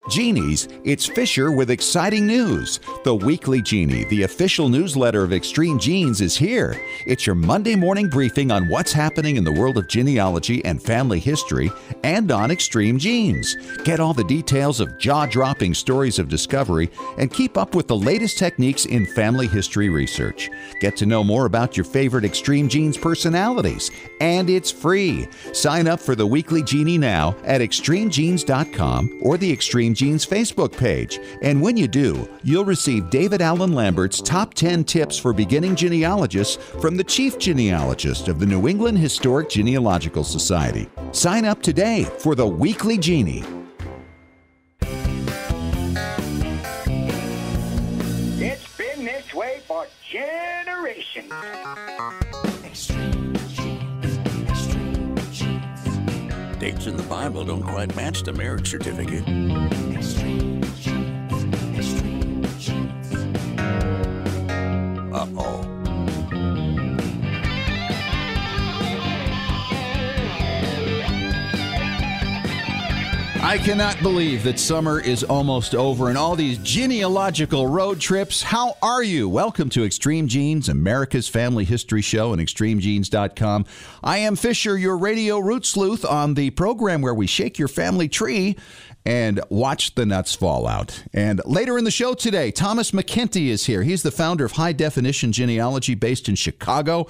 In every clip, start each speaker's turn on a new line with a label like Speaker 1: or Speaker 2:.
Speaker 1: Genies, it's Fisher with exciting news. The Weekly Genie, the official newsletter of Extreme Genes, is here. It's your Monday morning briefing on what's happening in the world of genealogy and family history and on Extreme Genes. Get all the details of jaw-dropping stories of discovery and keep up with the latest techniques in family history research. Get to know more about your favorite Extreme Genes personalities, and it's free. Sign up for the Weekly Genie now at extremegenes.com or the Extreme Genes Facebook page. And when you do, you'll receive David Allen Lambert's top 10 tips for beginning genealogists from the chief genealogist of the New England Historic Genealogical Society. Sign up today for the Weekly Genie.
Speaker 2: It's been this way for generations.
Speaker 3: Dates in the Bible don't quite match the marriage certificate. Uh-oh.
Speaker 1: I cannot believe that summer is almost over and all these genealogical road trips. How are you? Welcome to Extreme Genes, America's family history show and extremegenes.com. I am Fisher, your radio root sleuth, on the program where we shake your family tree and watch the nuts fall out. And later in the show today, Thomas McKenty is here. He's the founder of High Definition Genealogy based in Chicago.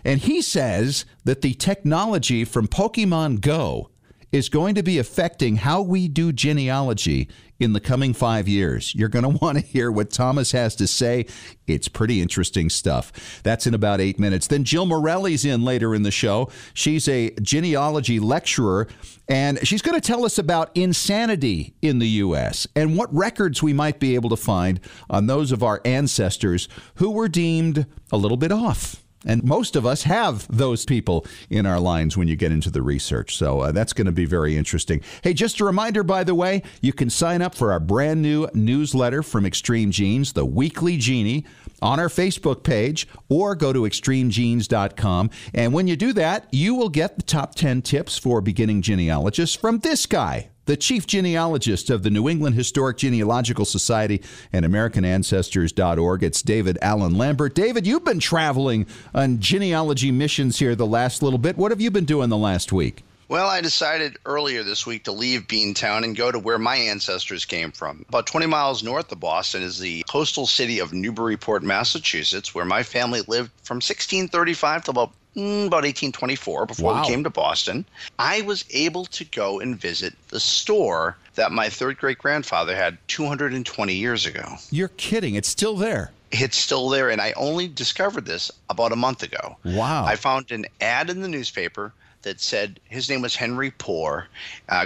Speaker 1: And he says that the technology from Pokemon Go is going to be affecting how we do genealogy in the coming 5 years. You're going to want to hear what Thomas has to say. It's pretty interesting stuff. That's in about 8 minutes. Then Jill Morelli's in later in the show. She's a genealogy lecturer, and she's going to tell us about insanity in the U.S. and what records we might be able to find on those of our ancestors who were deemed a little bit off. And most of us have those people in our lines when you get into the research. So that's going to be very interesting. Hey, just a reminder, by the way, you can sign up for our brand new newsletter from Extreme Genes, the Weekly Genie, on our Facebook page, or go to extremegenes.com. And when you do that, you will get the top 10 tips for beginning genealogists from this guy, the chief genealogist of the New England Historic Genealogical Society and AmericanAncestors.org. It's David Allen Lambert. David, you've been traveling on genealogy missions here the last little bit. What have you been doing the last week?
Speaker 4: Well, I decided earlier this week to leave Beantown and go to where my ancestors came from. About 20 miles north of Boston is the coastal city of Newburyport, Massachusetts, where my family lived from 1635 to about 1824, before we came to Boston. I was able to go and visit the store that my third great-grandfather had 220 years ago.
Speaker 1: You're kidding. It's still there.
Speaker 4: It's still there, and I only discovered this about a month ago.
Speaker 1: Wow.
Speaker 4: I found an ad in the newspaper that said his name was Henry Poor.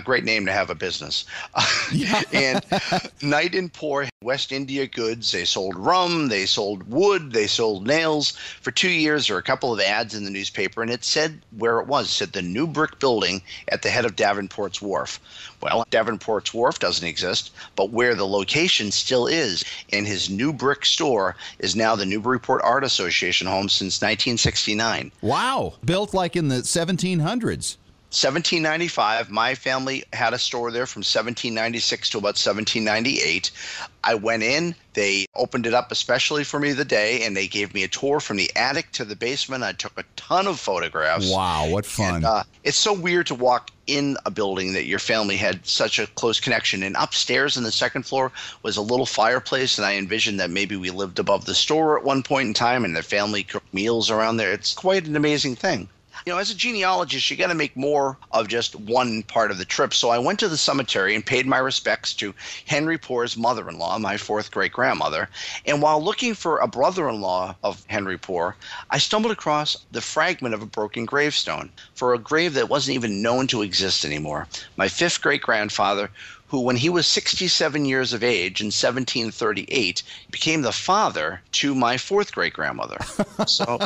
Speaker 4: Great name to have a business. And Knight and Poor, West India goods. They sold rum, they sold wood, they sold nails. For 2 years, there were a couple of ads in the newspaper, and it said where it was. It said the new brick building at the head of Davenport's Wharf. Well, Davenport's Wharf doesn't exist, but where the location still is, and his new brick store is now the Newburyport Art Association home since 1969.
Speaker 1: Wow. Built like in the 1700s.
Speaker 4: 1795, my family had a store there from 1796 to about 1798. I went in, they opened it up especially for me the day, and they gave me a tour from the attic to the basement. I took a ton of photographs.
Speaker 1: Wow, what fun.
Speaker 4: And, it's so weird to walk in a building that your family had such a close connection. And upstairs in the second floor was a little fireplace, and I envisioned that maybe we lived above the store at one point in time, and the family cooked meals around there. It's quite an amazing thing. You know, as a genealogist, you got to make more of just one part of the trip. So I went to the cemetery and paid my respects to Henry Poor's mother-in-law, my fourth great-grandmother. And while looking for a brother-in-law of Henry Poor, I stumbled across the fragment of a broken gravestone for a grave that wasn't even known to exist anymore. My fifth great-grandfather, who, when he was 67 years of age in 1738, became the father to my fourth great-grandmother. So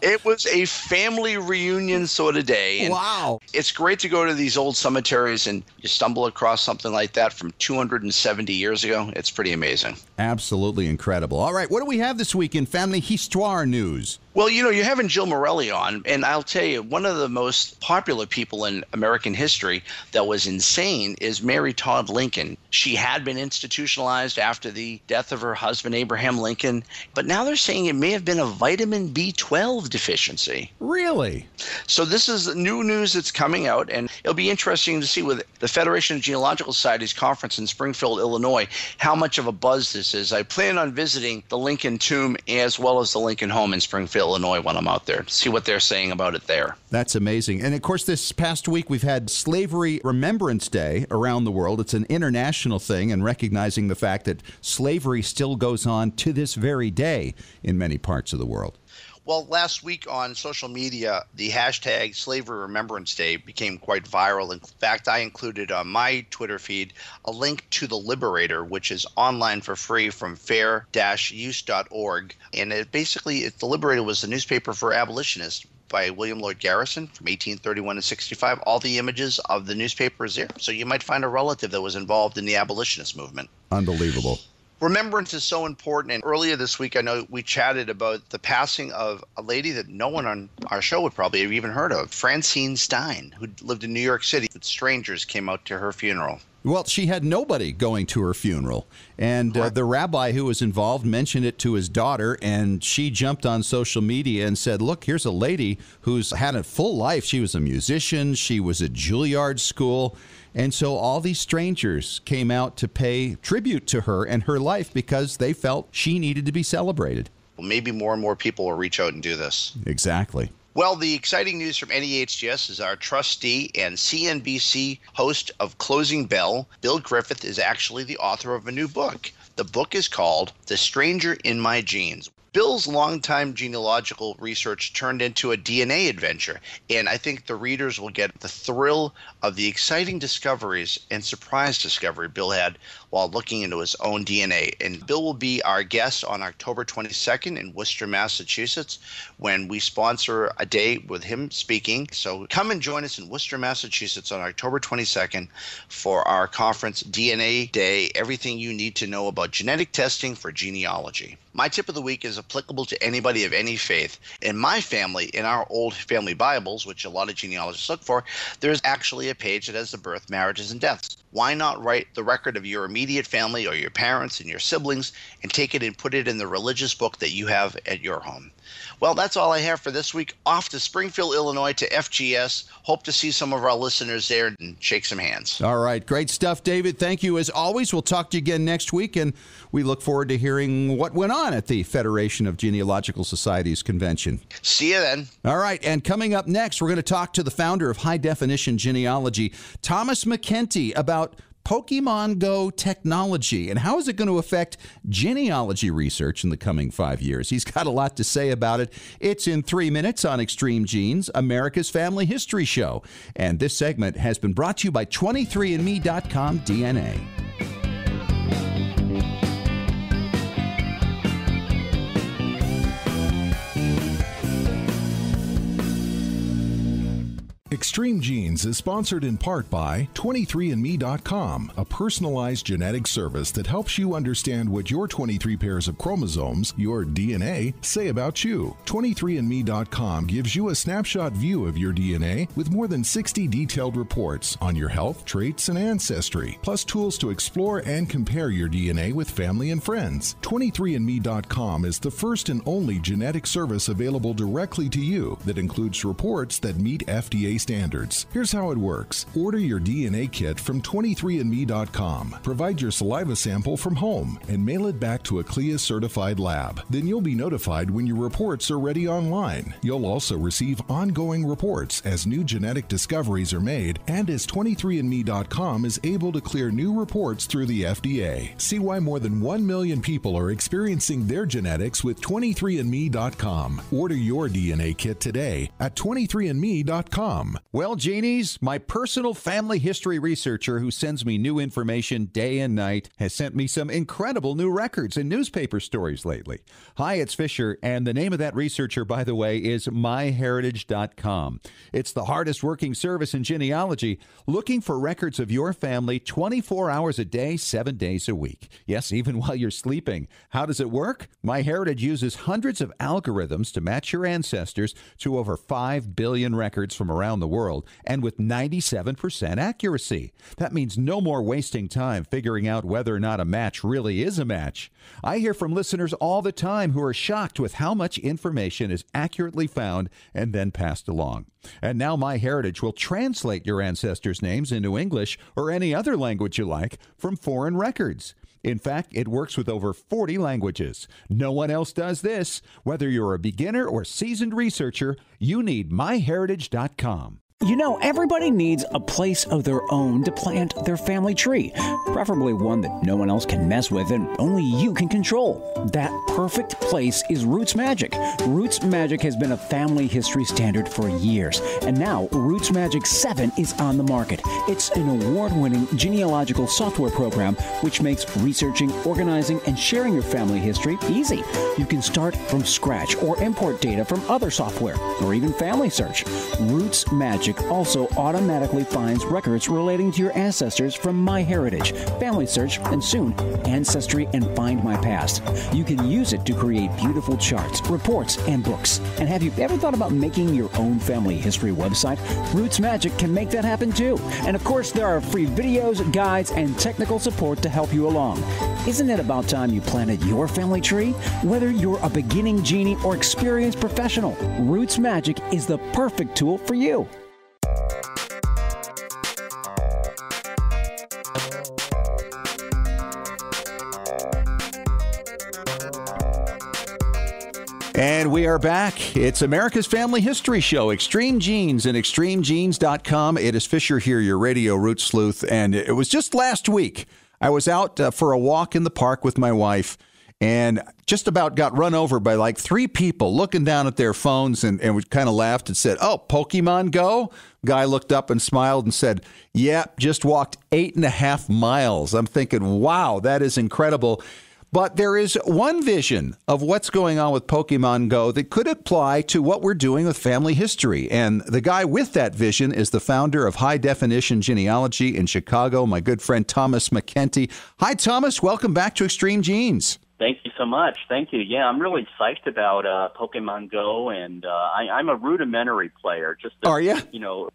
Speaker 4: it was a family reunion sort of day. And
Speaker 1: wow.
Speaker 4: It's great to go to these old cemeteries and you stumble across something like that from 270 years ago. It's pretty amazing.
Speaker 1: Absolutely incredible. All right, what do we have this week in Family Histoire news?
Speaker 4: Well, you know, you're having Jill Morelli on, and I'll tell you, one of the most popular people in American history that was insane is Mary Todd Lincoln. She had been institutionalized after the death of her husband, Abraham Lincoln. But now they're saying it may have been a vitamin B12 deficiency.
Speaker 1: Really?
Speaker 4: So this is new news that's coming out, and it'll be interesting to see with the Federation of Genealogical Societies conference in Springfield, Illinois, how much of a buzz this is. I plan on visiting the Lincoln tomb as well as the Lincoln home in Springfield, Illinois when I'm out there, see what they're saying about it there.
Speaker 1: That's amazing. And of course, this past week we've had Slavery Remembrance Day around the world. It's an international thing, and recognizing the fact that slavery still goes on to this very day in many parts of the world.
Speaker 4: Well, last week on social media, the hashtag Slavery Remembrance Day became quite viral. In fact, I included on my Twitter feed a link to The Liberator, which is online for free from fair-use.org. And The Liberator was the newspaper for abolitionists by William Lloyd Garrison from 1831 to 65. All the images of the newspaper is there. So you might find a relative that was involved in the abolitionist movement.
Speaker 1: Unbelievable.
Speaker 4: Remembrance is so important, and earlier this week I know we chatted about the passing of a lady that no one on our show would probably have even heard of, Francine Stein, who lived in New York City. Strangers came out to her funeral.
Speaker 1: Well, she had nobody going to her funeral, and the rabbi who was involved mentioned it to his daughter, and she jumped on social media and said, look, here's a lady who's had a full life. She was a musician. She was at Juilliard School. And so all these strangers came out to pay tribute to her and her life because they felt she needed to be celebrated.
Speaker 4: Well, maybe more and more people will reach out and do this.
Speaker 1: Exactly.
Speaker 4: Well, the exciting news from NEHGS is our trustee and CNBC host of Closing Bell, Bill Griffith, is actually the author of a new book. The book is called The Stranger in My Genes. Bill's longtime genealogical research turned into a DNA adventure, and I think the readers will get the thrill of the exciting discoveries and surprise discovery Bill had while looking into his own DNA. And Bill will be our guest on October 22nd in Worcester, Massachusetts, when we sponsor a day with him speaking. So come and join us in Worcester, Massachusetts on October 22nd for our conference, DNA Day, everything you need to know about genetic testing for genealogy. My tip of the week is applicable to anybody of any faith. In my family, in our old family Bibles, which a lot of genealogists look for, there's actually a page that has the birth, marriages, and deaths. Why not write the record of your immediate family or your parents and your siblings and take it and put it in the religious book that you have at your home? Well, that's all I have for this week. Off to Springfield, Illinois to FGS. Hope to see some of our listeners there and shake some hands.
Speaker 1: All right. Great stuff, David. Thank you as always. We'll talk to you again next week, and we look forward to hearing what went on at the Federation of Genealogical Societies convention.
Speaker 4: See you then.
Speaker 1: All right. And coming up next, we're going to talk to the founder of High Definition Genealogy, Thomas McKenty, about Pokemon Go technology and how is it going to affect genealogy research in the coming 5 years. He's got a lot to say about it. It's in 3 minutes on Extreme Genes, America's Family History Show. And this segment has been brought to you by 23andMe.com DNA.
Speaker 5: Extreme Genes is sponsored in part by 23andMe.com, a personalized genetic service that helps you understand what your 23 pairs of chromosomes, your DNA, say about you. 23andMe.com gives you a snapshot view of your DNA with more than 60 detailed reports on your health, traits, and ancestry, plus tools to explore and compare your DNA with family and friends. 23andMe.com is the first and only genetic service available directly to you that includes reports that meet FDA standards. Here's how it works. Order your DNA kit from 23andMe.com. Provide your saliva sample from home and mail it back to a CLIA-certified lab. Then you'll be notified when your reports are ready online. You'll also receive ongoing reports as new genetic discoveries are made and as 23andMe.com is able to clear new reports through the FDA. See why more than 1 million people are experiencing their genetics with 23andMe.com. Order your DNA kit today at 23andMe.com.
Speaker 1: Well, Genies, my personal family history researcher who sends me new information day and night has sent me some incredible new records and newspaper stories lately. Hi, it's Fisher, and the name of that researcher, by the way, is myheritage.com. It's the hardest working service in genealogy, looking for records of your family 24 hours a day, 7 days a week. Yes, even while you're sleeping. How does it work? MyHeritage uses hundreds of algorithms to match your ancestors to over 5 billion records from around the world. world, and with 97% accuracy. That means no more wasting time figuring out whether or not a match really is a match. I hear from listeners all the time who are shocked with how much information is accurately found and then passed along. And now MyHeritage will translate your ancestors' names into English or any other language you like from foreign records. In fact, it works with over 40 languages. No one else does this. Whether you're a beginner or seasoned researcher, you need MyHeritage.com.
Speaker 6: You know, everybody needs a place of their own to plant their family tree, preferably one that no one else can mess with and only you can control. That perfect place is Roots Magic. Roots Magic has been a family history standard for years, and now Roots Magic 7 is on the market. It's an award-winning genealogical software program which makes researching, organizing, and sharing your family history easy. You can start from scratch or import data from other software, or even Family Search. Roots Magic also automatically finds records relating to your ancestors from MyHeritage, Family Search, and soon Ancestry and Find My Past. You can use it to create beautiful charts, reports, and books. And have you ever thought about making your own family history website? Roots Magic can make that happen too. And of course, there are free videos, guides, and technical support to help you along. Isn't it about time you planted your family tree? Whether you're a beginning genie or experienced professional, Roots Magic is the perfect tool for you.
Speaker 1: And we are back. It's America's Family History Show, Extreme Genes and ExtremeGenes.com. It is Fisher here, your radio root sleuth. And it was just last week. I was out for a walk in the park with my wife and just about got run over by like 3 people looking down at their phones and we kind of laughed and said, "Oh, Pokemon Go?" Guy looked up and smiled and said, "Yeah, just walked 8.5 miles." I'm thinking, wow, that is incredible. But there is one vision of what's going on with Pokemon Go that could apply to what we're doing with family history. And the guy with that vision is the founder of High Definition Genealogy in Chicago, my good friend Thomas McKenty. Hi, Thomas. Welcome back to Extreme Genes.
Speaker 7: Thank you so much. Thank you. Yeah, I'm really psyched about Pokemon Go, and I'm a rudimentary player.
Speaker 1: Are you?
Speaker 7: You know,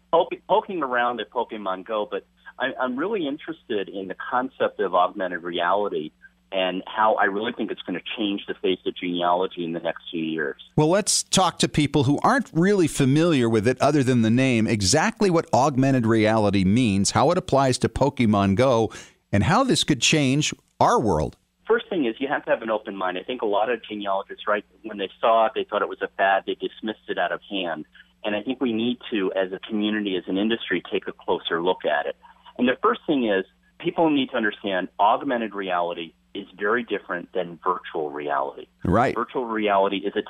Speaker 7: poking around at Pokemon Go, but I'm really interested in the concept of augmented reality and how I really think it's going to change the face of genealogy in the next few years.
Speaker 1: Well, let's talk to people who aren't really familiar with it other than the name, exactly what augmented reality means, how it applies to Pokemon Go, and how this could change our world.
Speaker 7: First thing is you have to have an open mind. I think a lot of genealogists, right, when they saw it, they thought it was a fad, they dismissed it out of hand. And I think we need to, as a community, as an industry, take a closer look at it. And the first thing is people need to understand augmented reality is very different than virtual reality.
Speaker 1: Right.
Speaker 7: Virtual reality is a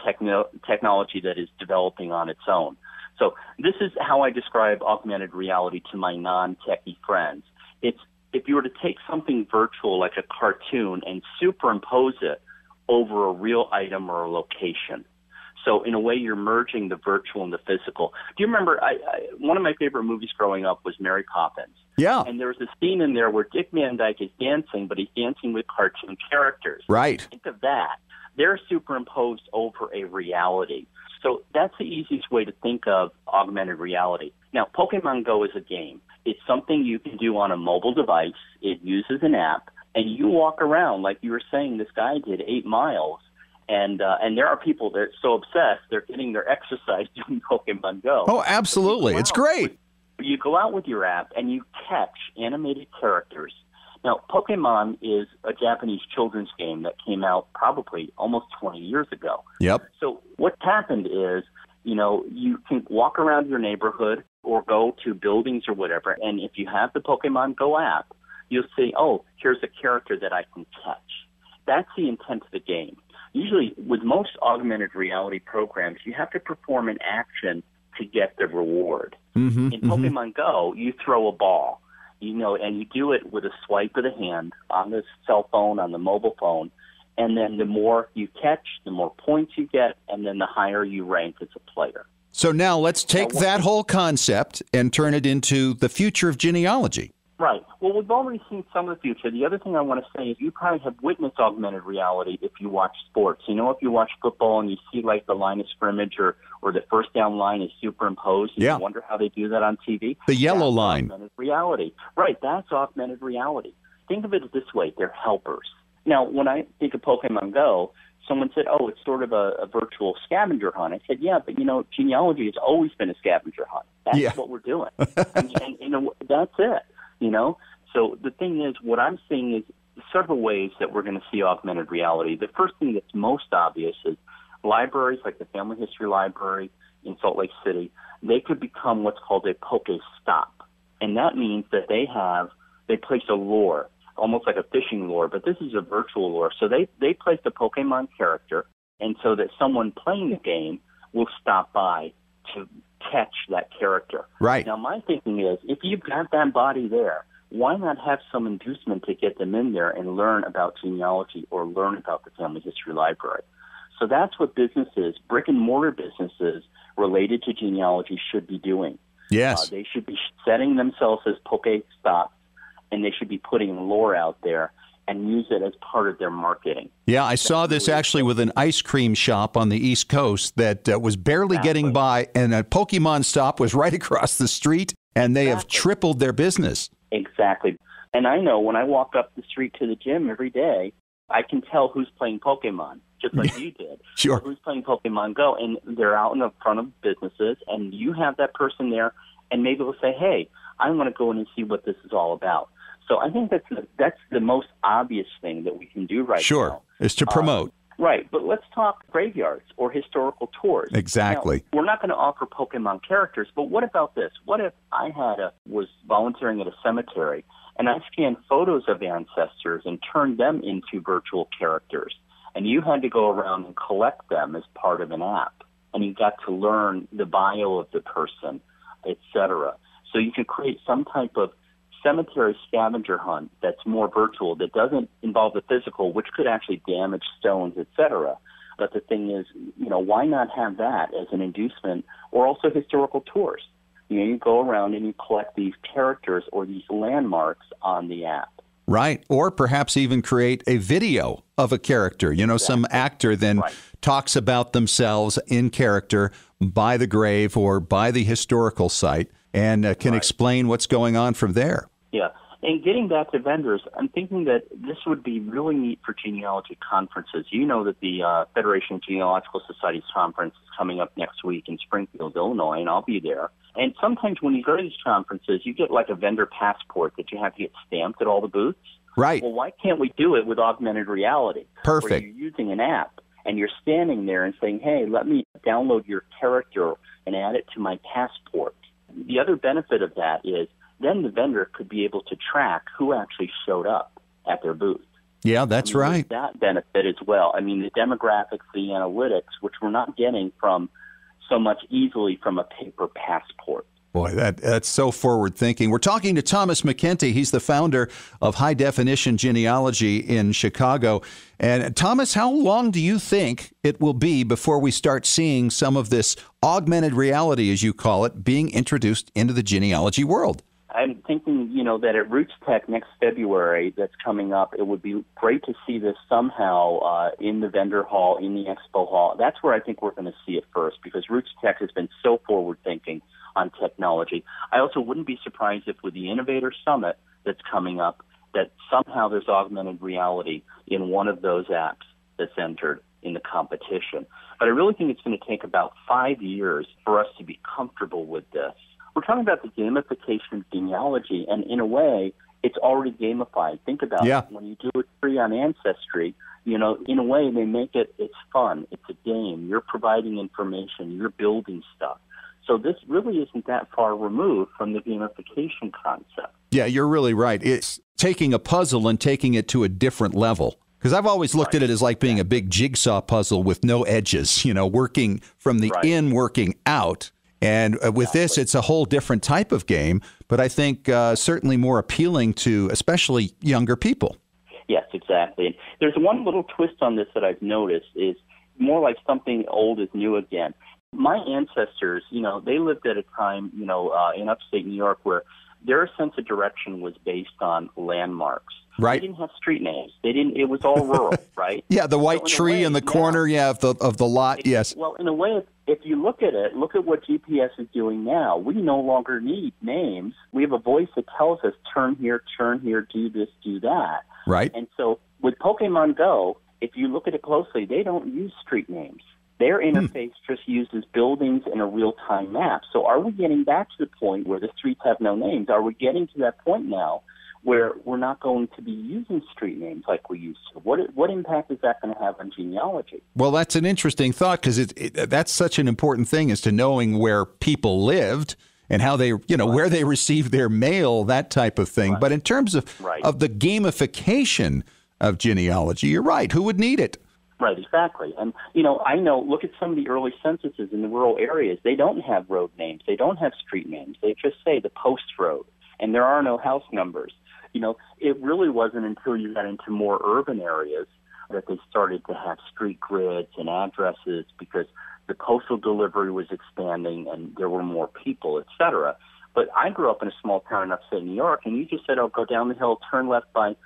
Speaker 7: technology that is developing on its own. So this is how I describe augmented reality to my non-techie friends. It's if you were to take something virtual like a cartoon and superimpose it over a real item or a location. So in a way, you're merging the virtual and the physical. Do you remember, one of my favorite movies growing up was Mary Poppins.
Speaker 1: Yeah.
Speaker 7: And there's a scene in there where Dick Van Dyke is dancing, but he's dancing with cartoon characters.
Speaker 1: Right.
Speaker 7: Think of that. They're superimposed over a reality. So that's the easiest way to think of augmented reality. Now, Pokemon Go is a game. It's something you can do on a mobile device. It uses an app, and you walk around, like you were saying, this guy did 8 miles. And there are people that are so obsessed, they're getting their exercise doing Pokemon Go.
Speaker 1: Oh, absolutely. It's great.
Speaker 7: You go out with your app and you catch animated characters. Now, Pokemon is a Japanese children's game that came out probably almost 20 years ago.
Speaker 1: Yep.
Speaker 7: So what's happened is, you know, you can walk around your neighborhood or go to buildings or whatever, and if you have the Pokemon Go app, you'll see, oh, here's a character that I can catch. That's the intent of the game. Usually, with most augmented reality programs, you have to perform an action to get the reward. In Pokemon Go, you throw a ball, you know, and you do it with a swipe of the hand on the cell phone, on the mobile phone, and then the more you catch, the more points you get, and then the higher you rank as a player.
Speaker 1: So now let's take that whole concept and turn it into the future of genealogy.
Speaker 7: Right. Well, we've already seen some of the future. The other thing I want to say is you probably have witnessed augmented reality if you watch sports. You know, if you watch football and you see like the line of scrimmage or the first down line is superimposed, and you wonder how they do that on TV.
Speaker 1: The yellow line.
Speaker 7: Augmented reality. Right. That's augmented reality. Think of it this way. They're helpers. Now, when I think of Pokemon Go, someone said, oh, it's sort of a virtual scavenger hunt. I said, yeah, but, you know, genealogy has always been a scavenger hunt. That's what we're doing. and you know, that's it. You know, so the thing is, what I'm seeing is several ways that we're going to see augmented reality. The first thing that's most obvious is libraries like the Family History Library in Salt Lake City, they could become what's called a Pokestop. And that means that they place a lure, almost like a fishing lure, but this is a virtual lure. So they place the Pokemon character, and so that someone playing the game will stop by to catch that character.
Speaker 1: Right.
Speaker 7: Now, my thinking is, if you've got that body there, why not have some inducement to get them in there and learn about genealogy or learn about the Family History Library? So that's what businesses, brick-and-mortar businesses related to genealogy should be doing.
Speaker 1: Yes.
Speaker 7: They should be setting themselves as Pokestops, and they should be putting lore out there and use it as part of their marketing.
Speaker 1: Yeah, I saw this actually with an ice cream shop on the East Coast that was barely getting by, and a Pokemon stop was right across the street, and they have tripled their business.
Speaker 7: Exactly. And I know when I walk up the street to the gym every day, I can tell who's playing Pokemon, just like you did.
Speaker 1: Sure.
Speaker 7: Who's playing Pokemon Go, and they're out in the front of businesses, and you have that person there, and maybe they'll say, hey, I want to go in and see what this is all about. So I think that's the most obvious thing that we can do right now.
Speaker 1: Sure, is to promote.
Speaker 7: Right, but let's talk graveyards or historical tours.
Speaker 1: Exactly.
Speaker 7: Now, we're not going to offer Pokemon characters, but what about this? What if I was volunteering at a cemetery and I scanned photos of ancestors and turned them into virtual characters, and you had to go around and collect them as part of an app, and you got to learn the bio of the person, etc. So you can create some type of cemetery scavenger hunt that's more virtual, that doesn't involve the physical, which could actually damage stones, etc. But the thing is, you know, why not have that as an inducement, or also historical tours? You know, you go around and you collect these characters or these landmarks on the app.
Speaker 1: Right. Or perhaps even create a video of a character. You know, some actor then talks about themselves in character by the grave or by the historical site and can explain what's going on from there.
Speaker 7: Yeah. And getting back to vendors, I'm thinking that this would be really neat for genealogy conferences. You know that the Federation of Genealogical Societies conference is coming up next week in Springfield, Illinois, and I'll be there. And sometimes when you go to these conferences, you get like a vendor passport that you have to get stamped at all the booths.
Speaker 1: Right.
Speaker 7: Well, why can't we do it with augmented reality?
Speaker 1: Perfect.
Speaker 7: Where you're using an app and you're standing there and saying, hey, let me download your character and add it to my passport. The other benefit of that is then the vendor could be able to track who actually showed up at their booth.
Speaker 1: Yeah, that's right.
Speaker 7: That benefit as well. I mean, the demographics, the analytics, which we're not getting from so much easily from a paper passport.
Speaker 1: Boy, that's so forward thinking. We're talking to Thomas McKenty. He's the founder of High Definition Genealogy in Chicago. And Thomas, how long do you think it will be before we start seeing some of this augmented reality, as you call it, being introduced into the genealogy world?
Speaker 7: I'm thinking, you know, that at Roots Tech next February that's coming up, it would be great to see this somehow in the vendor hall, in the expo hall. That's where I think we're going to see it first, because Roots Tech has been so forward-thinking on technology. I also wouldn't be surprised if with the Innovator Summit that's coming up, that somehow there's augmented reality in one of those apps that's entered in the competition. But I really think it's going to take about 5 years for us to be comfortable with this. We're talking about the gamification of genealogy, and in a way, it's already gamified. Think about it. When you do a tree on Ancestry, you know, in a way, they make it's fun. It's a game. You're providing information. You're building stuff. So this really isn't that far removed from the gamification concept.
Speaker 1: Yeah, you're really right. It's taking a puzzle and taking it to a different level. Because I've always looked at it as like being a big jigsaw puzzle with no edges, you know, working from the in, working out. And with this, it's a whole different type of game, but I think certainly more appealing to especially younger people.
Speaker 7: Yes, exactly. And there's one little twist on this that I've noticed is more like something old is new again. My ancestors, you know, they lived at a time, you know, in upstate New York where their sense of direction was based on landmarks.
Speaker 1: Right.
Speaker 7: They didn't have street names. They didn't. It was all rural, right?
Speaker 1: Yeah, the white tree in the corner, of the lot, yes.
Speaker 7: Well, in a way, if you look at it, look at what GPS is doing now. We no longer need names. We have a voice that tells us, turn here, do this, do that.
Speaker 1: Right.
Speaker 7: And so with Pokemon Go, if you look at it closely, they don't use street names. Their interface just uses buildings and a real-time map. So are we getting back to the point where the streets have no names? Are we getting to that point now where we're not going to be using street names like we used to? What impact is that going to have on genealogy?
Speaker 1: Well, that's an interesting thought, because that's such an important thing, as to knowing where people lived and how they, where they received their mail, that type of thing. Right. But in terms of the gamification of genealogy, you're right. Who would need it?
Speaker 7: Right, exactly. And, I know, look at some of the early censuses in the rural areas. They don't have road names. They don't have street names. They just say the post road, and there are no house numbers. It really wasn't until you got into more urban areas that they started to have street grids and addresses, because the postal delivery was expanding and there were more people, et cetera. But I grew up in a small town in upstate New York, and you just said, go down the hill, turn left by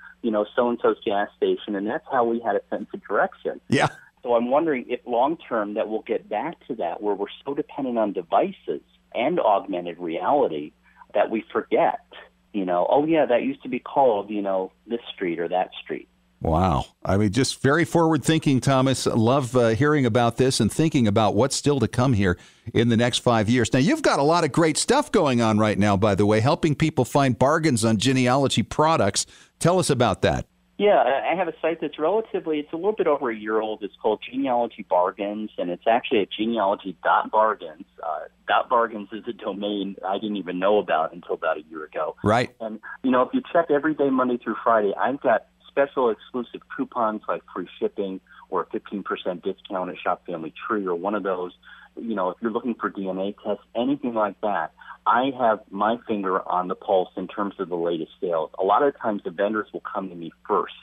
Speaker 7: so-and-so's gas station, and that's how we had a sense of direction.
Speaker 1: Yeah.
Speaker 7: So I'm wondering if long-term that we'll get back to that, where we're so dependent on devices and augmented reality that we forget, that used to be called, this street or that street.
Speaker 1: Wow. I mean, just very forward thinking, Thomas. Love hearing about this and thinking about what's still to come here in the next 5 years. Now, you've got a lot of great stuff going on right now, by the way, helping people find bargains on genealogy products. Tell us about that.
Speaker 7: Yeah, I have a site that's it's a little bit over a year old. It's called Genealogy Bargains, and it's actually at genealogy.bargains. .bargains is a domain I didn't even know about until about a year ago.
Speaker 1: Right.
Speaker 7: And, if you check every day, Monday through Friday, I've got special exclusive coupons like free shipping or a 15% discount at Shop Family Tree or one of those. If you're looking for DNA tests, anything like that, I have my finger on the pulse in terms of the latest sales. A lot of times the vendors will come to me first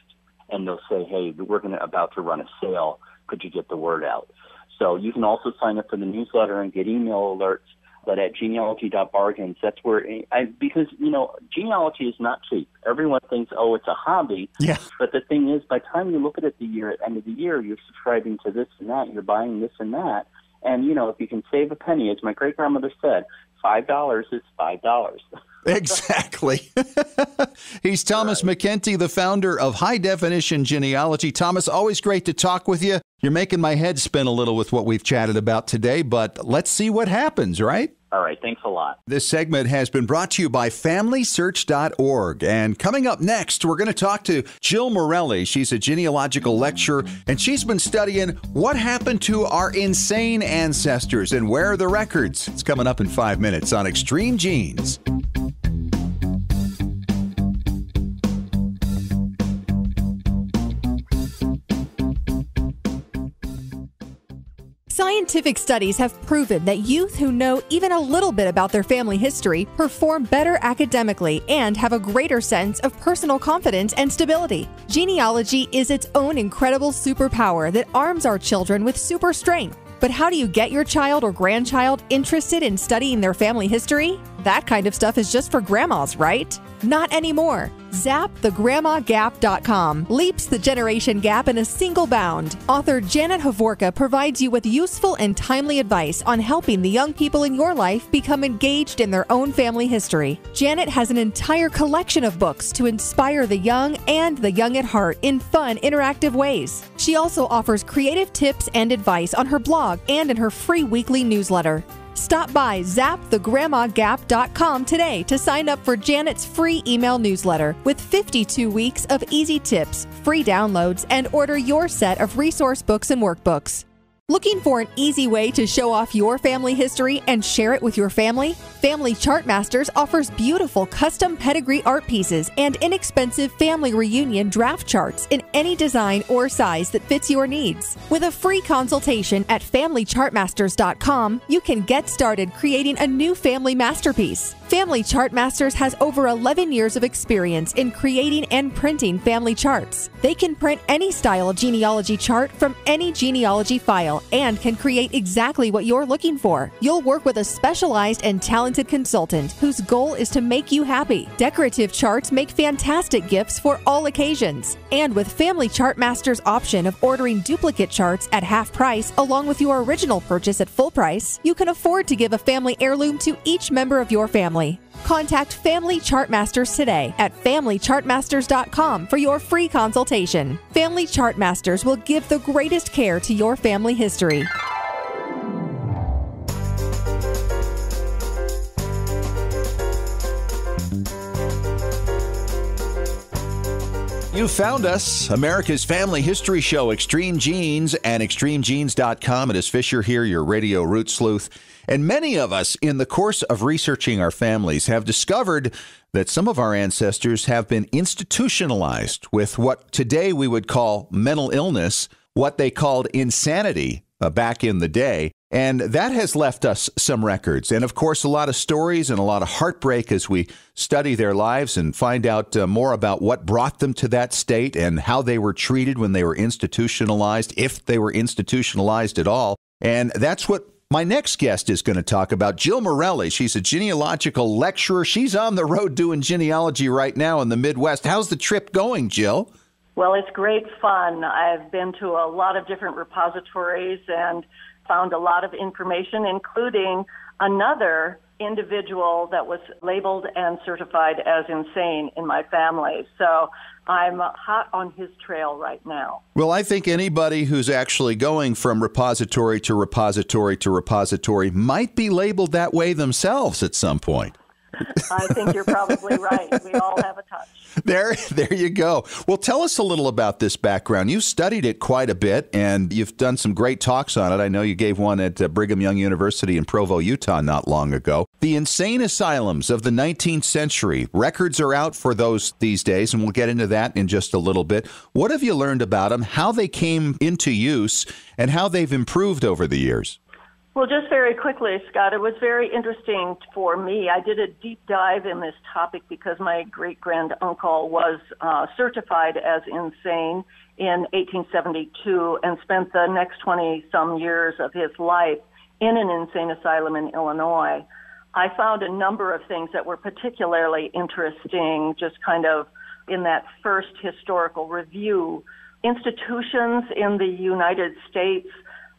Speaker 7: and they'll say, hey, we're about to run a sale. Could you get the word out? So you can also sign up for the newsletter and get email alerts. But at genealogy.bargains, that's where because genealogy is not cheap. Everyone thinks, it's a hobby.
Speaker 1: Yeah.
Speaker 7: But the thing is, by the time you look at it at the end of the year, you're subscribing to this and that, you're buying this and that. And, if you can save a penny, as my great-grandmother said, $5 is $5.
Speaker 1: Exactly. He's Thomas McKenty, the founder of High Definition Genealogy. Thomas, always great to talk with you. You're making my head spin a little with what we've chatted about today, but let's see what happens, right?
Speaker 7: All right. Thanks a lot.
Speaker 1: This segment has been brought to you by FamilySearch.org. And coming up next, we're going to talk to Jill Morelli. She's a genealogical lecturer, and she's been studying what happened to our insane ancestors and where are the records. It's coming up in 5 minutes on Extreme Genes.
Speaker 8: Scientific studies have proven that youth who know even a little bit about their family history perform better academically and have a greater sense of personal confidence and stability. Genealogy is its own incredible superpower that arms our children with super strength. But how do you get your child or grandchild interested in studying their family history? That kind of stuff is just for grandmas, right? Not anymore. ZapTheGrandmaGap.com leaps the generation gap in a single bound. Author Janet Havorka provides you with useful and timely advice on helping the young people in your life become engaged in their own family history. Janet has an entire collection of books to inspire the young and the young at heart in fun, interactive ways. She also offers creative tips and advice on her blog and in her free weekly newsletter. Stop by ZapTheGrandmaGap.com today to sign up for Janet's free email newsletter with 52 weeks of easy tips, free downloads, and order your set of resource books and workbooks. Looking for an easy way to show off your family history and share it with your family? Family Chartmasters offers beautiful custom pedigree art pieces and inexpensive family reunion draft charts in any design or size that fits your needs. With a free consultation at FamilyChartmasters.com, you can get started creating a new family masterpiece. Family Chartmasters has over 11 years of experience in creating and printing family charts. They can print any style of genealogy chart from any genealogy file style and can create exactly what you're looking for. You'll work with a specialized and talented consultant whose goal is to make you happy. Decorative charts make fantastic gifts for all occasions. And with Family Chart Master's option of ordering duplicate charts at half price along with your original purchase at full price, you can afford to give a family heirloom to each member of your family. Contact Family Chart Masters today at FamilyChartMasters.com for your free consultation. Family Chart Masters will give the greatest care to your family history.
Speaker 1: You found us, America's Family History Show, Extreme Genes, and ExtremeGenes.com. It is Fisher here, your radio root sleuth. And many of us, in the course of researching our families, have discovered that some of our ancestors have been institutionalized with what today we would call mental illness, what they called insanity back in the day. And that has left us some records. And of course, a lot of stories and a lot of heartbreak as we study their lives and find out more about what brought them to that state and how they were treated when they were institutionalized, if they were institutionalized at all. And that's what my next guest is going to talk about, Jill Morelli. She's a genealogical lecturer. She's on the road doing genealogy right now in the Midwest. How's the trip going, Jill?
Speaker 9: Well, it's great fun. I've been to a lot of different repositories and found a lot of information, including another individual that was labeled and certified as insane in my family. So I'm hot on his trail right now.
Speaker 1: Well, I think anybody who's actually going from repository to repository to repository might be labeled that way themselves at some point.
Speaker 9: I think you're probably right. We all have a touch.
Speaker 1: There you go. Well, tell us a little about this background. You've studied it quite a bit, and you've done some great talks on it. I know you gave one at Brigham Young University in Provo, Utah, not long ago. The insane asylums of the 19th century. Records are out for those these days, and we'll get into that in just a little bit. What have you learned about them, how they came into use, and how they've improved over the years?
Speaker 9: Well, just very quickly, Scott, it was very interesting for me. I did a deep dive in this topic because my great-granduncle was certified as insane in 1872 and spent the next 20-some years of his life in an insane asylum in Illinois. I found a number of things that were particularly interesting, just kind of in that first historical review. Institutions in the United States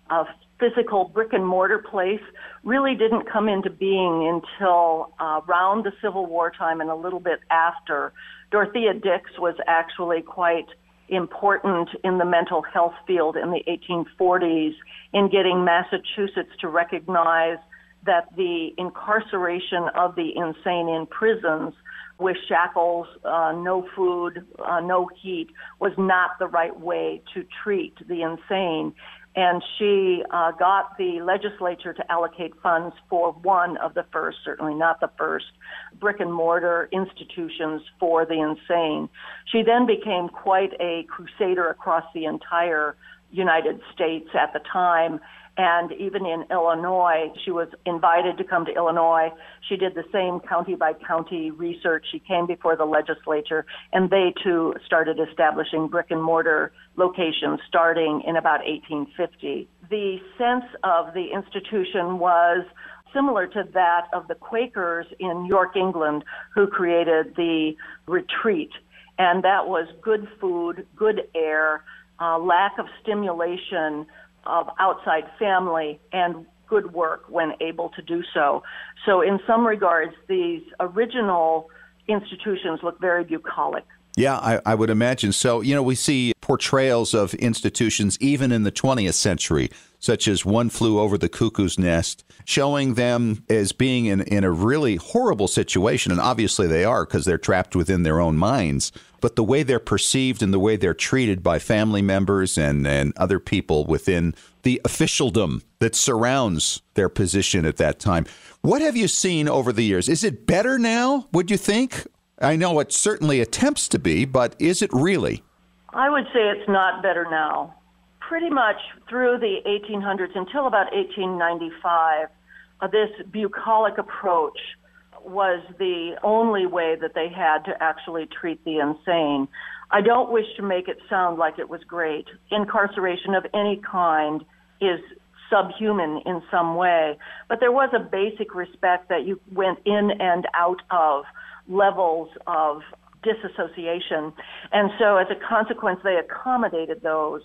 Speaker 9: of physical brick-and-mortar place really didn't come into being until around the Civil War time and a little bit after. Dorothea Dix was actually quite important in the mental health field in the 1840s in getting Massachusetts to recognize that the incarceration of the insane in prisons with shackles, no food, no heat, was not the right way to treat the insane. And she got the legislature to allocate funds for one of the first, certainly not the first, brick-and-mortar institutions for the insane. She then became quite a crusader across the entire United States at the time. And even in Illinois, she was invited to come to Illinois. She did the same county-by-county research. She came before the legislature, and they, too, started establishing brick-and-mortar locations starting in about 1850. The sense of the institution was similar to that of the Quakers in York, England, who created the retreat. And that was good food, good air, lack of stimulation of outside family, and good work when able to do so. So in some regards, these original institutions look very bucolic.
Speaker 1: Yeah, I would imagine so. You know, we see portrayals of institutions even in the 20th century, such as One Flew Over the Cuckoo's Nest, showing them as being in a really horrible situation. And obviously they are, because they're trapped within their own minds. But the way they're perceived and the way they're treated by family members and other people within the officialdom that surrounds their position at that time. What have you seen over the years? Is it better now, would you think? I know it certainly attempts to be, but is it really?
Speaker 9: I would say it's not better now. Pretty much through the 1800s until about 1895, this bucolic approach was the only way that they had to actually treat the insane. I don't wish to make it sound like it was great. Incarceration of any kind is subhuman in some way. But there was a basic respect that you went in and out of levels of disassociation. And so as a consequence, they accommodated those.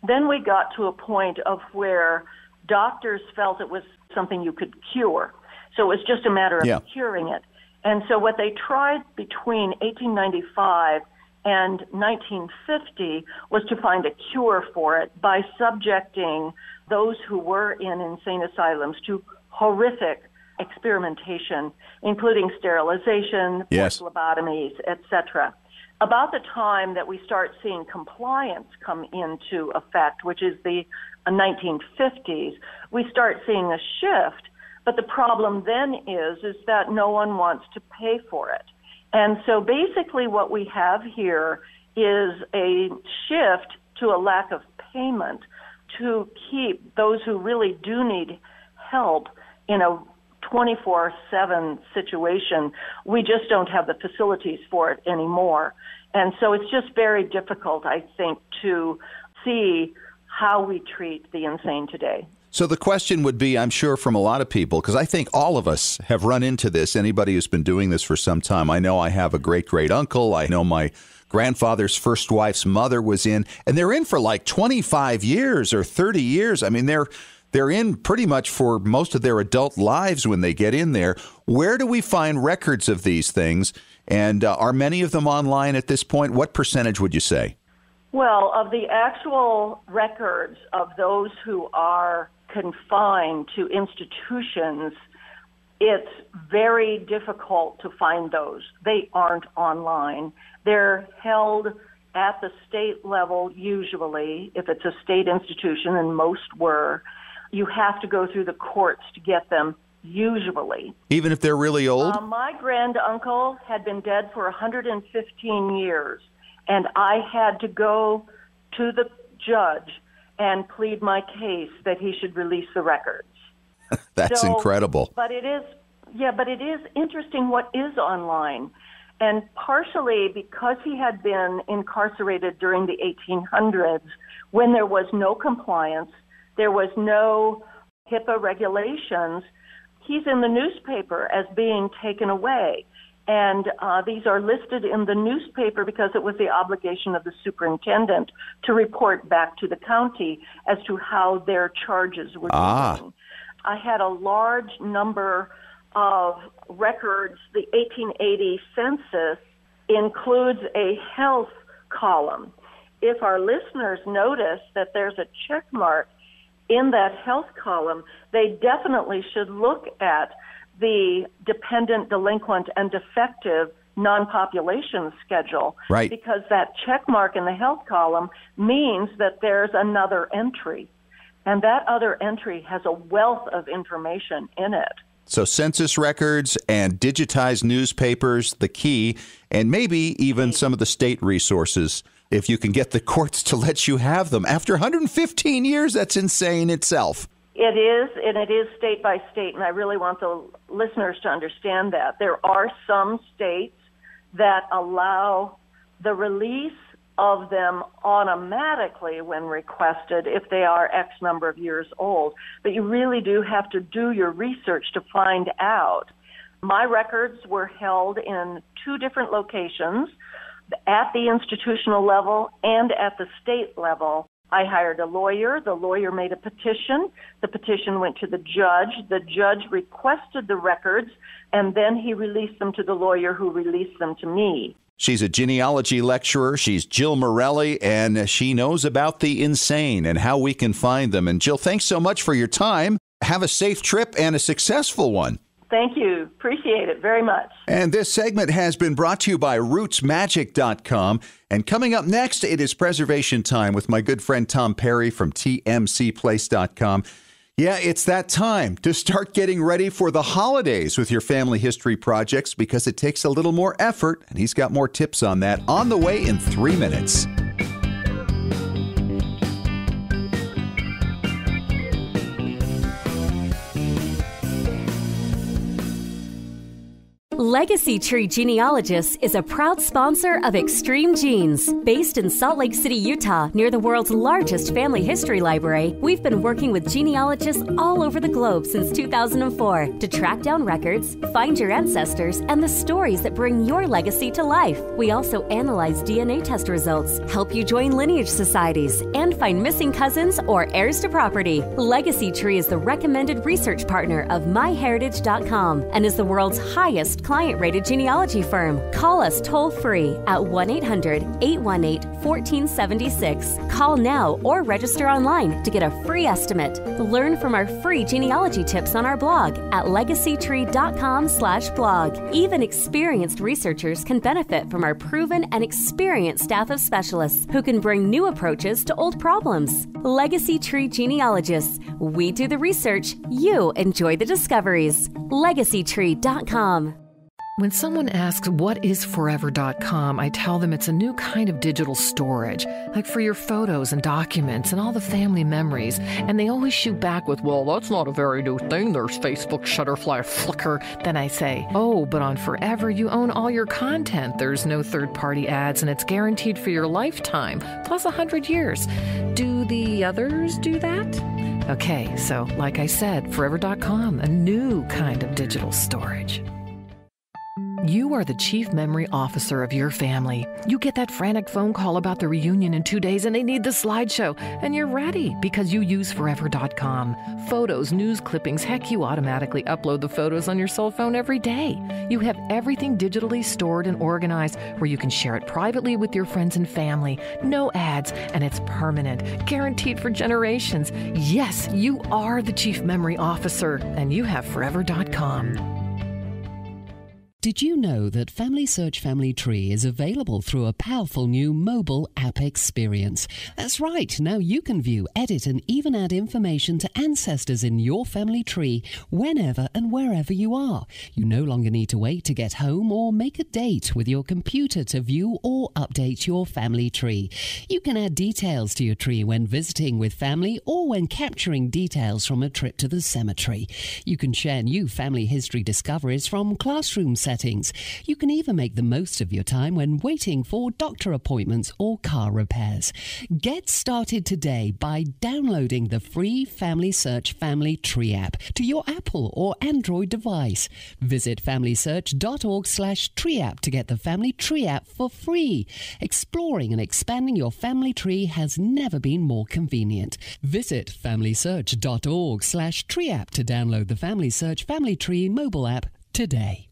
Speaker 9: Then we got to a point of where doctors felt it was something you could cure. So it was just a matter of curing it. And so what they tried between 1895 and 1950 was to find a cure for it by subjecting those who were in insane asylums to horrific experimentation, including sterilization, phlebotomies, etc. About the time that we start seeing compliance come into effect, which is the 1950s, we start seeing a shift. But the problem then is that no one wants to pay for it. And so basically what we have here is a shift to a lack of payment to keep those who really do need help in a 24/7 situation. We just don't have the facilities for it anymore. And so it's just very difficult, I think, to see how we treat the insane today.
Speaker 1: So the question would be, I'm sure, from a lot of people, because I think all of us have run into this, anybody who's been doing this for some time. I know I have a great-great-uncle. I know my grandfather's first wife's mother was in, and they're in for like 25 years or 30 years. I mean, they're in pretty much for most of their adult lives when they get in there. Where do we find records of these things? And are many of them online at this point? What percentage would you say?
Speaker 9: Well, of the actual records of those who are confined to institutions, it's very difficult to find those. They aren't online. They're held at the state level usually, if it's a state institution, and most were. You have to go through the courts to get them usually.
Speaker 1: Even if they're really old?
Speaker 9: My granduncle had been dead for 115 years, and I had to go to the judge and plead my case that he should release the records.
Speaker 1: That's incredible.
Speaker 9: But it is interesting what is online. And partially because he had been incarcerated during the 1800s when there was no compliance, there was no HIPAA regulations, he's in the newspaper as being taken away. And these are listed in the newspaper because it was the obligation of the superintendent to report back to the county as to how their charges were doing. I had a large number of records. The 1880 census includes a health column. If our listeners notice that there's a check mark in that health column, they definitely should look at the dependent, delinquent, and defective non-population schedule.
Speaker 1: Right.
Speaker 9: Because that check mark in the health column means that there's another entry. And that other entry has a wealth of information in it.
Speaker 1: So census records and digitized newspapers, the key, and maybe even some of the state resources, if you can get the courts to let you have them. After 115 years, that's insane itself.
Speaker 9: It is, and it is state by state, and I really want the listeners to understand that. There are some states that allow the release of them automatically when requested if they are X number of years old, but you really do have to do your research to find out. My records were held in 2 different locations, at the institutional level and at the state level. I hired a lawyer. The lawyer made a petition. The petition went to the judge. The judge requested the records, and then he released them to the lawyer who released them to me.
Speaker 1: She's a genealogy lecturer. She's Jill Morelli, and she knows about the insane and how we can find them. And Jill, thanks so much for your time. Have a safe trip and a successful one.
Speaker 9: Thank you. Appreciate it very much.
Speaker 1: And this segment has been brought to you by RootsMagic.com. And coming up next, it is Preservation Time with my good friend Tom Perry from TMCPlace.com. Yeah, it's that time to start getting ready for the holidays with your family history projects because it takes a little more effort, and he's got more tips on that on the way in 3 minutes.
Speaker 10: Legacy Tree Genealogists is a proud sponsor of Extreme Genes. Based in Salt Lake City, Utah, near the world's largest family history library, we've been working with genealogists all over the globe since 2004 to track down records, find your ancestors, and the stories that bring your legacy to life. We also analyze DNA test results, help you join lineage societies, and find missing cousins or heirs to property. Legacy Tree is the recommended research partner of MyHeritage.com and is the world's highest client-rated genealogy firm. Call us toll-free at 1-800-818-1476. Call now or register online to get a free estimate. Learn from our free genealogy tips on our blog at legacytree.com/blog. Even experienced researchers can benefit from our proven and experienced staff of specialists who can bring new approaches to old problems. Legacy Tree Genealogists. We do the research, you enjoy the discoveries. legacytree.com.
Speaker 11: When someone asks, what is Forever.com, I tell them it's a new kind of digital storage, like for your photos and documents and all the family memories. And they always shoot back with, well, that's not a very new thing. There's Facebook, Shutterfly, Flickr. Then I say, oh, but on Forever, you own all your content. There's no third-party ads, and it's guaranteed for your lifetime, plus 100 years. Do the others do that? Okay, so like I said, Forever.com, a new kind of digital storage. You are the chief memory officer of your family. You get that frantic phone call about the reunion in 2 days and they need the slideshow, and you're ready because you use Forever.com. Photos, news clippings, heck, you automatically upload the photos on your cell phone every day. You have everything digitally stored and organized where you can share it privately with your friends and family. No ads, and it's permanent, guaranteed for generations. Yes, you are the chief memory officer, and you have Forever.com.
Speaker 12: Did you know that Family Search Family Tree is available through a powerful new mobile app experience? That's right. Now you can view, edit, and even add information to ancestors in your family tree whenever and wherever you are. You no longer need to wait to get home or make a date with your computer to view or update your family tree. You can add details to your tree when visiting with family or when capturing details from a trip to the cemetery. You can share new family history discoveries from classroom settings. You can even make the most of your time when waiting for doctor appointments or car repairs. Get started today by downloading the free Family Search Family Tree app to your Apple or Android device. Visit familysearch.org/tree app to get the Family Tree app for free. Exploring and expanding your family tree has never been more convenient. Visit familysearch.org/tree app to download the Family Search Family Tree mobile app today.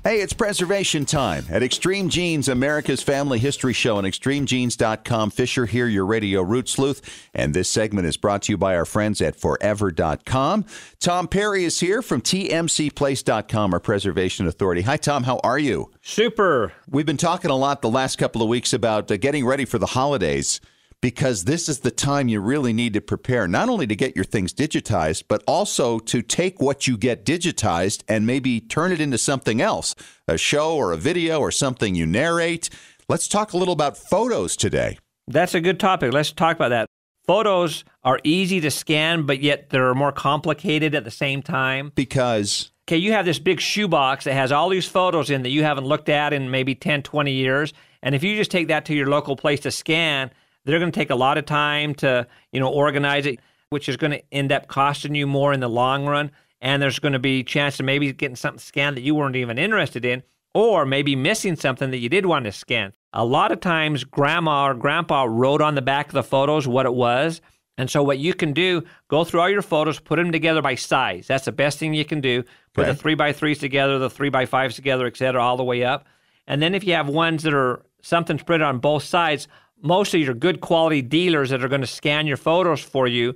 Speaker 1: Hey, it's preservation time at Extreme Genes, America's Family History Show, and ExtremeGenes.com. Fisher here, your radio root sleuth, and this segment is brought to you by our friends at Forever.com. Tom Perry is here from TMCPlace.com, our preservation authority. Hi, Tom. How are you?
Speaker 13: Super.
Speaker 1: We've been talking a lot the last couple of weeks about getting ready for the holidays, because this is the time you really need to prepare, not only to get your things digitized, but also to take what you get digitized and maybe turn it into something else, a show or a video or something you narrate. Let's talk a little about photos today.
Speaker 13: That's a good topic. Let's talk about that. Photos are easy to scan, but yet they're more complicated at the same time.
Speaker 1: Because?
Speaker 13: Okay, you have this big shoebox that has all these photos in that you haven't looked at in maybe 10, 20 years. And if you just take that to your local place to scan, they're going to take a lot of time to, organize it, which is going to end up costing you more in the long run. And there's going to be a chance of maybe getting something scanned that you weren't even interested in, or maybe missing something that you did want to scan. A lot of times, grandma or grandpa wrote on the back of the photos what it was. And so what you can do, go through all your photos, put them together by size. That's the best thing you can do. Put the 3x3s together, the 3x5s together, et cetera, all the way up. And then if you have ones that are something spread on both sides, most of your good quality dealers that are going to scan your photos for you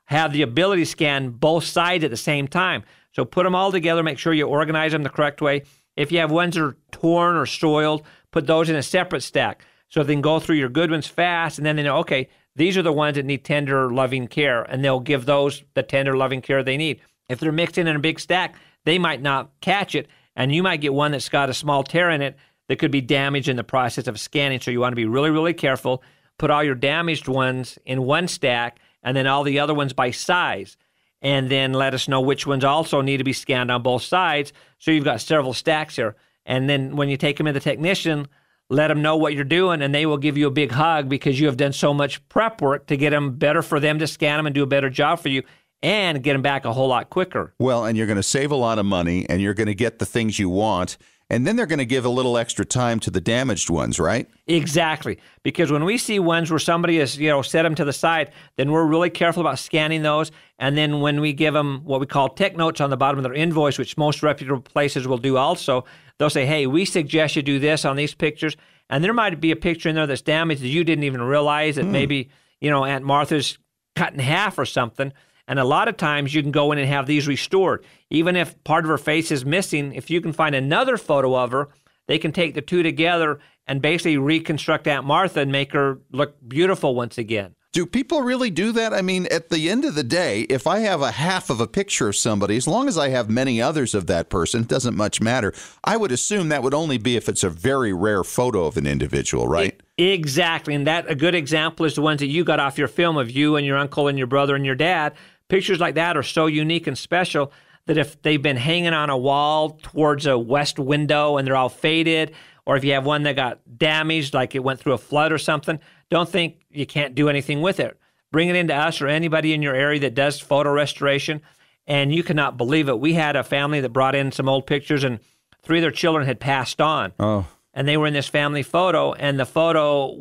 Speaker 13: have the ability to scan both sides at the same time. So put them all together, make sure you organize them the correct way. If you have ones that are torn or soiled, put those in a separate stack so they can go through your good ones fast, and then they know, okay, these are the ones that need tender, loving care, and they'll give those the tender, loving care they need. If they're mixed in a big stack, they might not catch it, and you might get one that's got a small tear in it that could be damaged in the process of scanning. So you want to be really, really careful. put all your damaged ones in one stack and then all the other ones by size. And then let us know which ones also need to be scanned on both sides. So you've got several stacks here. And then when you take them to the technician, let them know what you're doing, and they will give you a big hug because you have done so much prep work to get them better for them to scan them and do a better job for you and get them back a whole lot quicker.
Speaker 1: Well, and you're going to save a lot of money, and you're going to get the things you want, and then they're going to give a little extra time to the damaged ones, right?
Speaker 13: Exactly. Because when we see ones where somebody has, set them to the side, then we're really careful about scanning those. And then when we give them what we call tech notes on the bottom of their invoice, which most reputable places will do also, they'll say, hey, we suggest you do this on these pictures. And there might be a picture in there that's damaged that you didn't even realize that maybe, Aunt Martha's cut in half or something. And a lot of times you can go in and have these restored. Even if part of her face is missing, if you can find another photo of her, they can take the two together and basically reconstruct Aunt Martha and make her look beautiful once again.
Speaker 1: Do people really do that? I mean, at the end of the day, if I have a half of a picture of somebody, as long as I have many others of that person, it doesn't much matter. I would assume that would only be if it's a very rare photo of an individual, right?
Speaker 13: Exactly. And that a good example is the ones that you got off your film of you and your uncle and your brother and your dad. Pictures like that are so unique and special that if they've been hanging on a wall towards a west window and they're all faded, or if you have one that got damaged, like it went through a flood or something, don't think you can't do anything with it. Bring it into us or anybody in your area that does photo restoration, and you cannot believe it. We had a family that brought in some old pictures, and 3 of their children had passed on.
Speaker 1: Oh.
Speaker 13: And they were in this family photo, and the photo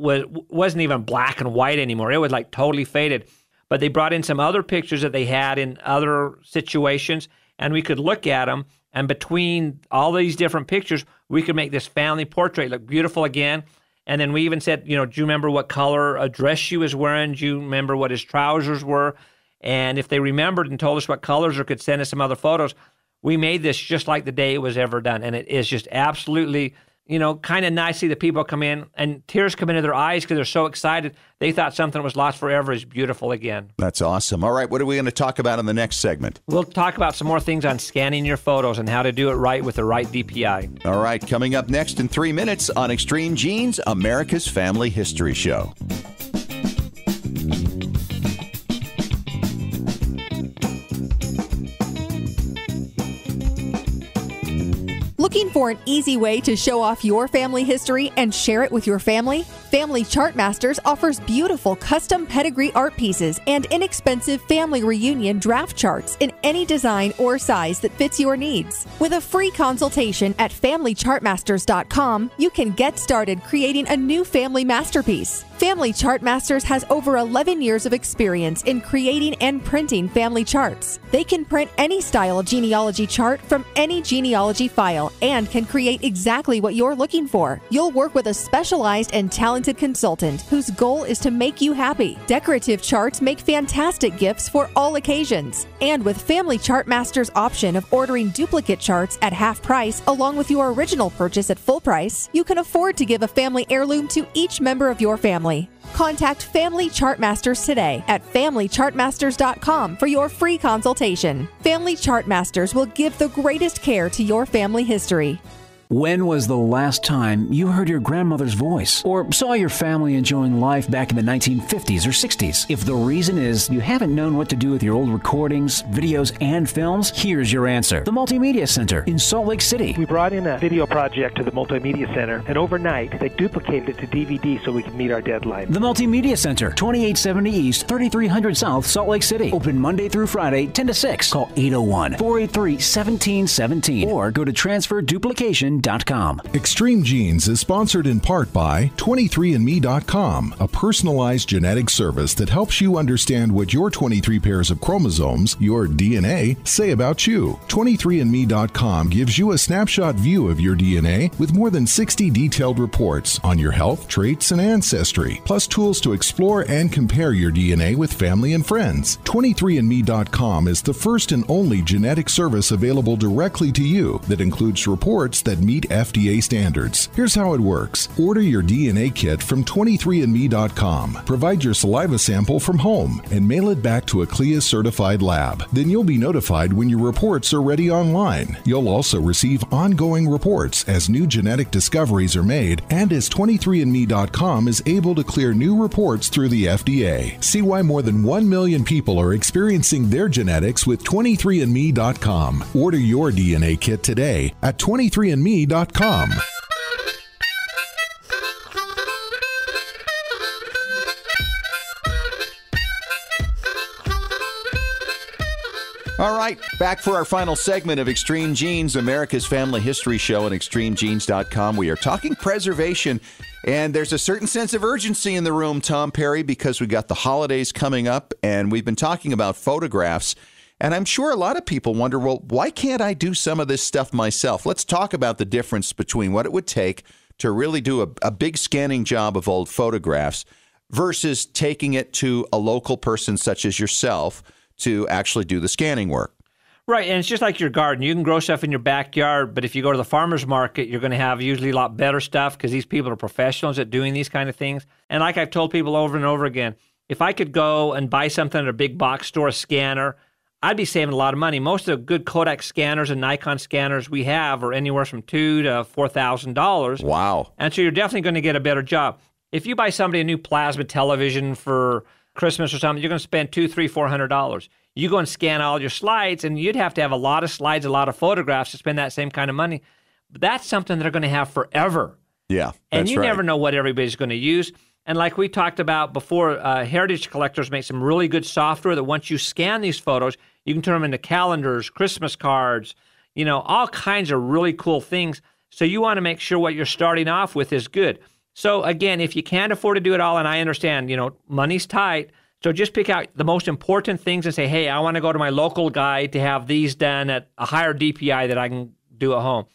Speaker 13: wasn't even black and white anymore. It was like totally faded. But they brought in some other pictures that they had in other situations, and we could look at them. And between all these different pictures, we could make this family portrait look beautiful again. And then we even said, do you remember what color a dress she was wearing? Do you remember what his trousers were? And if they remembered and told us what colors or could send us some other photos, we made this just like the day it was ever done. And it is just absolutely, kind of nice to see the people come in and tears come into their eyes because they're so excited. They thought something that was lost forever is beautiful again.
Speaker 1: That's awesome. All right, what are we going to talk about in the next segment?
Speaker 13: We'll talk about some more things on scanning your photos and how to do it right with the right DPI.
Speaker 1: All right, coming up next in 3 minutes on Extreme Genes, America's Family History Show.
Speaker 8: Looking for an easy way to show off your family history and share it with your family? Family Chart Masters offers beautiful custom pedigree art pieces and inexpensive family reunion draft charts in any design or size that fits your needs. With a free consultation at FamilyChartMasters.com, you can get started creating a new family masterpiece. Family Chart Masters has over 11 years of experience in creating and printing family charts. They can print any style of genealogy chart from any genealogy file and can create exactly what you're looking for. You'll work with a specialized and talented consultant whose goal is to make you happy. Decorative charts make fantastic gifts for all occasions. And with Family Chart Masters' option of ordering duplicate charts at half price along with your original purchase at full price, you can afford to give a family heirloom to each member of your family. Contact Family Chart Masters today at FamilyChartMasters.com for your free consultation. Family Chart Masters will give the greatest care to your family history.
Speaker 6: When was the last time you heard your grandmother's voice or saw your family enjoying life back in the 1950s or 60s? If the reason is you haven't known what to do with your old recordings, videos, and films, here's your answer. The Multimedia Center in Salt Lake City.
Speaker 14: We brought in a video project to the Multimedia Center, and overnight they duplicated it to DVD so we could meet our deadline.
Speaker 6: The Multimedia Center, 2870 East, 3300 South, Salt Lake City. Open Monday through Friday, 10 to 6. Call 801-483-1717 or go to transferduplication.com.
Speaker 5: Extreme Genes is sponsored in part by 23andMe.com, a personalized genetic service that helps you understand what your 23 pairs of chromosomes, your DNA, say about you. 23andMe.com gives you a snapshot view of your DNA with more than 60 detailed reports on your health, traits, and ancestry, plus tools to explore and compare your DNA with family and friends. 23andMe.com is the first and only genetic service available directly to you that includes reports that meet FDA standards. Here's how it works. Order your DNA kit from 23andme.com. Provide your saliva sample from home and mail it back to a CLIA-certified lab. Then you'll be notified when your reports are ready online. You'll also receive ongoing reports as new genetic discoveries are made and as 23andme.com is able to clear new reports through the FDA. See why more than 1 million people are experiencing their genetics with 23andme.com. Order your DNA kit today at 23andme.com.
Speaker 1: All right, back for our final segment of Extreme Genes, America's Family History Show, and ExtremeGenes.com. We are talking preservation, and there's a certain sense of urgency in the room, Tom Perry, because we got the holidays coming up, and we've been talking about photographs. And I'm sure a lot of people wonder, well, why can't I do some of this stuff myself? Let's talk about the difference between what it would take to really do a big scanning job of old photographs versus taking it to a local person such as yourself to actually do the scanning work.
Speaker 13: Right, and it's just like your garden. You can grow stuff in your backyard, but if you go to the farmer's market, you're going to have usually a lot better stuff because these people are professionals at doing these kind of things. And like I've told people over and over again, if I could go and buy something at a big box store, a scanner, I'd be saving a lot of money. Most of the good Kodak scanners and Nikon scanners we have are anywhere from $2,000 to $4,000.
Speaker 1: Wow.
Speaker 13: And so you're definitely going to get a better job. If you buy somebody a new plasma television for Christmas or something, you're going to spend $200, $300, $400. You go and scan all your slides, and you'd have to have a lot of slides, a lot of photographs to spend that same kind of money. But that's something they're going to have forever.
Speaker 1: Yeah,
Speaker 13: and you never know what everybody's going to use. And like we talked about before, heritage collectors make some really good software that once you scan these photos, you can turn them into calendars, Christmas cards, all kinds of really cool things. So you want to make sure what you're starting off with is good. So again, if you can't afford to do it all, and I understand, money's tight, so just pick out the most important things and say, hey, I want to go to my local guy to have these done at a higher DPI that I can do at home.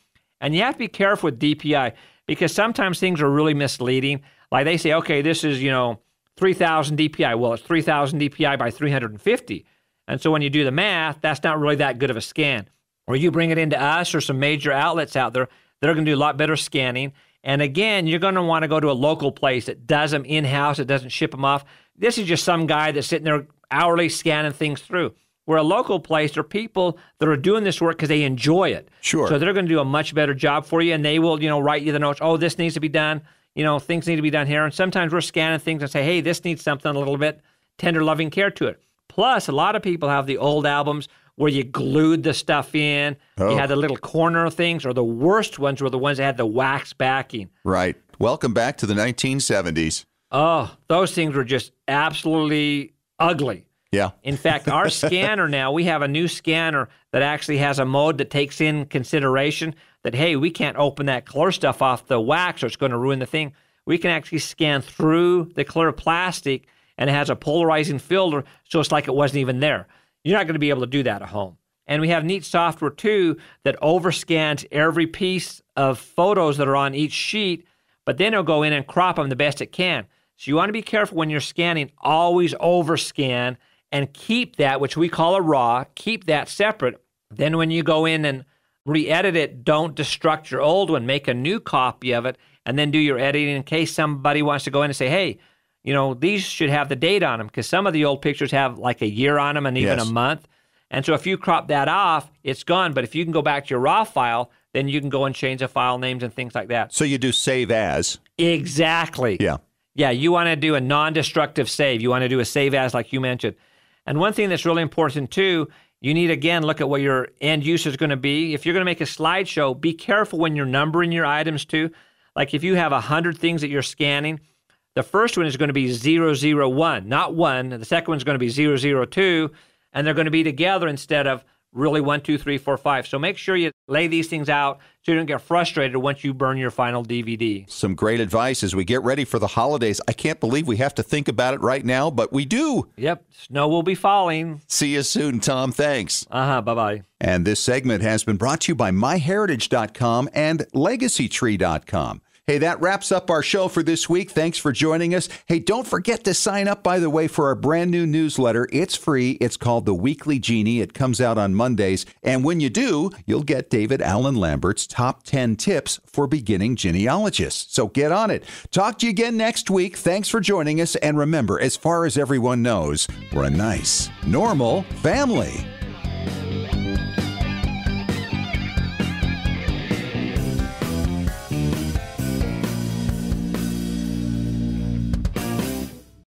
Speaker 13: And you have to be careful with DPI because sometimes things are really misleading. Like they say, okay, this is, 3,000 DPI. Well, it's 3,000 DPI by 350. And so when you do the math, that's not really that good of a scan. Or you bring it into us or some major outlets out there, they're going to do a lot better scanning. And again, you're going to want to go to a local place that does them in-house, that doesn't ship them off. This is just some guy that's sitting there hourly scanning things through. Where a local place are people that are doing this work because they enjoy it.
Speaker 1: Sure.
Speaker 13: So they're going to do a much better job for you, and they will, write you the notes. Oh, this needs to be done. Things need to be done here. And sometimes we're scanning things and say, hey, this needs something a little bit tender, loving care to it. Plus, a lot of people have the old albums where you glued the stuff in.
Speaker 1: Oh.
Speaker 13: You had the little corner things, or the worst ones were the ones that had the wax backing.
Speaker 1: Right. Welcome back to the 1970s.
Speaker 13: Oh, those things were just absolutely ugly.
Speaker 1: Yeah.
Speaker 13: In fact, our scanner now, we have a new scanner that actually has a mode that takes in consideration that, hey, we can't open that clear stuff off the wax or it's going to ruin the thing. We can actually scan through the clear plastic, and it has a polarizing filter, so it's like it wasn't even there. You're not going to be able to do that at home. And we have neat software, too, that overscans every piece of photos that are on each sheet, but then it'll go in and crop them the best it can. So you want to be careful when you're scanning. Always overscan and keep that, which we call a raw, keep that separate. Then when you go in and re-edit it, don't destruct your old one. Make a new copy of it and then do your editing in case somebody wants to go in and say, hey, these should have the date on them, because some of the old pictures have like a year on them and even a month. And so if you crop that off, it's gone. But if you can go back to your raw file, then you can go and change the file names and things like that.
Speaker 1: So you do save as.
Speaker 13: Exactly.
Speaker 1: Yeah.
Speaker 13: Yeah, you want to do a non-destructive save. You want to do a save as like you mentioned. And one thing that's really important too, you need, again, look at what your end user is going to be. If you're going to make a slideshow, be careful when you're numbering your items too. Like if you have 100 things that you're scanning, the first one is going to be 001, not 1. The second one's going to be 002, and they're going to be together instead of really 1, 2, 3, 4, 5. So make sure you lay these things out so you don't get frustrated once you burn your final DVD.
Speaker 1: Some great advice as we get ready for the holidays. I can't believe we have to think about it right now, but we do.
Speaker 13: Yep. Snow will be falling.
Speaker 1: See you soon, Tom. Thanks.
Speaker 13: Bye-bye.
Speaker 1: And this segment has been brought to you by MyHeritage.com and LegacyTree.com. Hey, that wraps up our show for this week. Thanks for joining us. Hey, don't forget to sign up, by the way, for our brand new newsletter. It's free. It's called The Weekly Genie. It comes out on Mondays. And when you do, you'll get David Allen Lambert's top 10 tips for beginning genealogists. So get on it. Talk to you again next week. Thanks for joining us. And remember, as far as everyone knows, we're a nice, normal family.